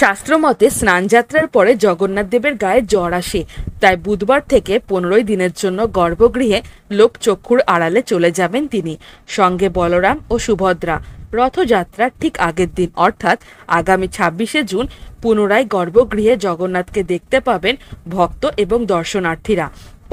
শাস্ত্রমতে স্নানযাত্রার পরে জগন্নাথ দেবের গায়ে জ্বর আসে, তাই বুধবার থেকে 15 দিনের জন্য গর্ভগৃহে লোকচক্ষুর আড়ালে চলে যাবেন তিনি। সঙ্গে বলরাম ও সুভদ্রা। রথযাত্রার ঠিক আগের দিন অর্থাৎ আগামী 26শে জুন পুনরায় গর্ভগৃহে জগন্নাথকে দেখতে পাবেন ভক্ত এবং দর্শনার্থীরা।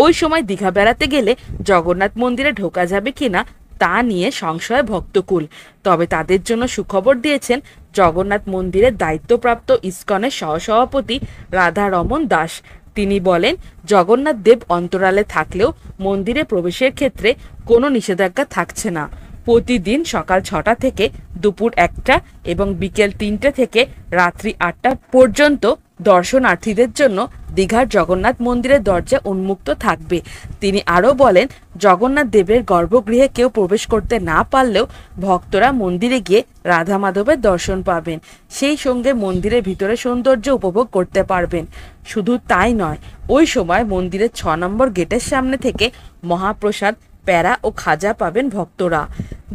ওই সময় দীঘা বেড়াতে গেলে জগন্নাথ মন্দিরে ঢোকা যাবে কিনা তা নিয়ে সংশয় ভক্তকুল। তবে তাদের জন্য সুখবর দিয়েছেন জগন্নাথ মন্দিরের দায়িত্বপ্রাপ্ত ইসকনের সহসভাপতি রাধারমন দাস। তিনি বলেন, জগন্নাথ দেব অন্তরালে থাকলেও মন্দিরে প্রবেশের ক্ষেত্রে কোনো নিষেধাজ্ঞা থাকছে না। প্রতিদিন সকাল 6টা থেকে দুপুর 1টা এবং বিকেল 3টে থেকে রাত্রি 8টা পর্যন্ত দর্শনার্থীদের জন্য দীঘার জগন্নাথ মন্দিরের দরজা উন্মুক্ত থাকবে। তিনি আরও বলেন, জগন্নাথ দেবের গর্ভগৃহে কেউ প্রবেশ করতে না পারলেও ভক্তরা মন্দিরে গিয়ে রাধা মাধবের দর্শন পাবেন, সেই সঙ্গে মন্দিরের ভিতরে সৌন্দর্য উপভোগ করতে পারবেন। শুধু তাই নয়, ওই সময় মন্দিরের 6 নম্বর গেটের সামনে থেকে মহাপ্রসাদ, প্যারা ও খাজা পাবেন ভক্তরা।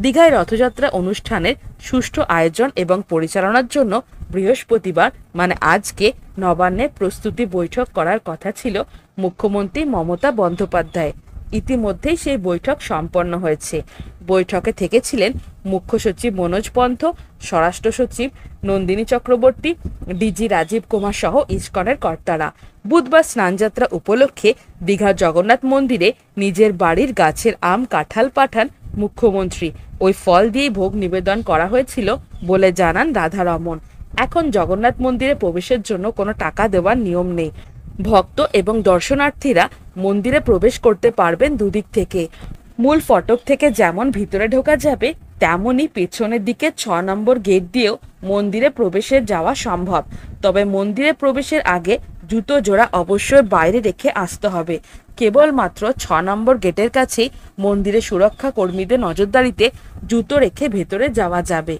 দীঘায় রথযাত্রা অনুষ্ঠানের সুষ্ঠু আয়োজন এবং পরিচালনার জন্য বৃহস্পতিবার মানে আজকে নবান্নে প্রস্তুতি বৈঠক করার কথা ছিল মুখ্যমন্ত্রী মমতা বন্দ্যোপাধ্যায়। ইতিমধ্যেই সেই বৈঠক সম্পন্ন হয়েছে। বৈঠকে থেকেছিলেন মুখ্য সচিব মনোজ পন্থ, স্বরাষ্ট্র সচিব নন্দিনী চক্রবর্তী, ডিজি রাজীব কুমার সহ ইসকনের কর্তারা। বুধবার স্নানযাত্রা উপলক্ষে দীঘার জগন্নাথ মন্দিরে নিজের বাড়ির গাছের আম, কাঁঠাল পাঠান মুখ্যমন্ত্রী। ওই ফল দিয়েই ভোগ নিবেদন করা হয়েছিল বলে জানান রাধারমন। এখন জগন্নাথ মন্দিরে প্রবেশের জন্য কোনো টাকা দেওয়ার নিয়ম নেই। ভক্ত এবং দর্শনার্থীরা মন্দিরে প্রবেশ করতে পারবেন দুদিক থেকে। মূল ফটক থেকে যেমন ভিতরে ঢোকা যাবে, তেমনই পেছনের দিকে 6 নম্বর গেট দিয়েও মন্দিরে প্রবেশের যাওয়া সম্ভব। তবে মন্দিরে প্রবেশের আগে জুতো জোড়া অবশ্যই বাইরে রেখে আসতে হবে। কেবলমাত্র 6 নম্বর গেটের কাছেই মন্দিরে সুরক্ষা কর্মীদের নজরদারিতে জুতো রেখে ভেতরে যাওয়া যাবে।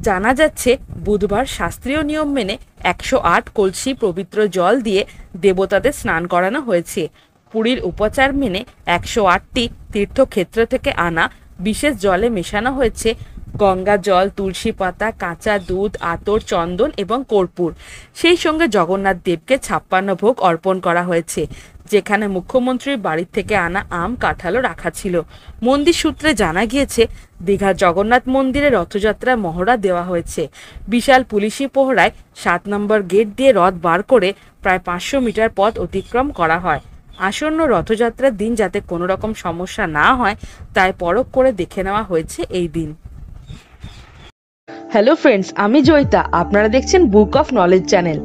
জানা যাচ্ছে, বুধবার শাস্ত্রীয় নিয়ম মেনে 108 কলসি পবিত্র জল দিয়ে দেবতাদের স্নান করানো হয়েছে। পুরীর উপচার মেনে 108টি তীর্থক্ষেত্র থেকে আনা বিশেষ জলে মেশানো হয়েছে গঙ্গা জল, তুলসী পাতা, কাঁচা দুধ, আতর, চন্দন এবং কর্পূর। সেই সঙ্গে জগন্নাথ দেবকে 56 ভোগ অর্পণ করা হয়েছে, যেখানে মুখ্যমন্ত্রীর বাড়ির থেকে আনা আম, কাঁঠালও রাখা ছিল। মন্দির সূত্রে জানা গিয়েছে, দীঘার জগন্নাথ মন্দিরে রথযাত্রা মহড়া দেওয়া হয়েছে। বিশাল পুলিশি পহরায় 7 নম্বর গেট দিয়ে রথ বার করে প্রায় 500 মিটার পথ অতিক্রম করা হয়। আসন্ন রথযাত্রার দিন যাতে কোনো রকম সমস্যা না হয়, তাই পরখ করে দেখে নেওয়া হয়েছে এই দিন। হ্যালো ফ্রেন্ডস, আমি জয়িতা। আপনারা দেখছেন বুক অফ নলেজ চ্যানেল।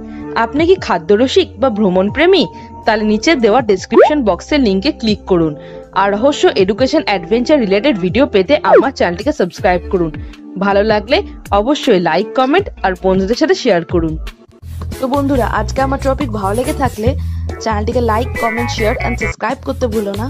আপনি কি খাদ্যরসিক বা ভ্রমণ প্রেমী? তাহলে নিচে দেওয়া ডেসক্রিপশন বক্সের লিঙ্কে ক্লিক করুন আর রহস্য, এডুকেশন, অ্যাডভেঞ্চার রিলেটেড ভিডিও পেতে আমার চ্যানেলটিকে সাবস্ক্রাইব করুন। ভালো লাগলে অবশ্যই লাইক, কমেন্ট আর বন্ধুদের সাথে শেয়ার করুন। তো বন্ধুরা, আজকে আমার টপিক ভালো লেগে থাকলে চ্যানেলটিকে like, comment, share and subscribe করতে ভুলো না।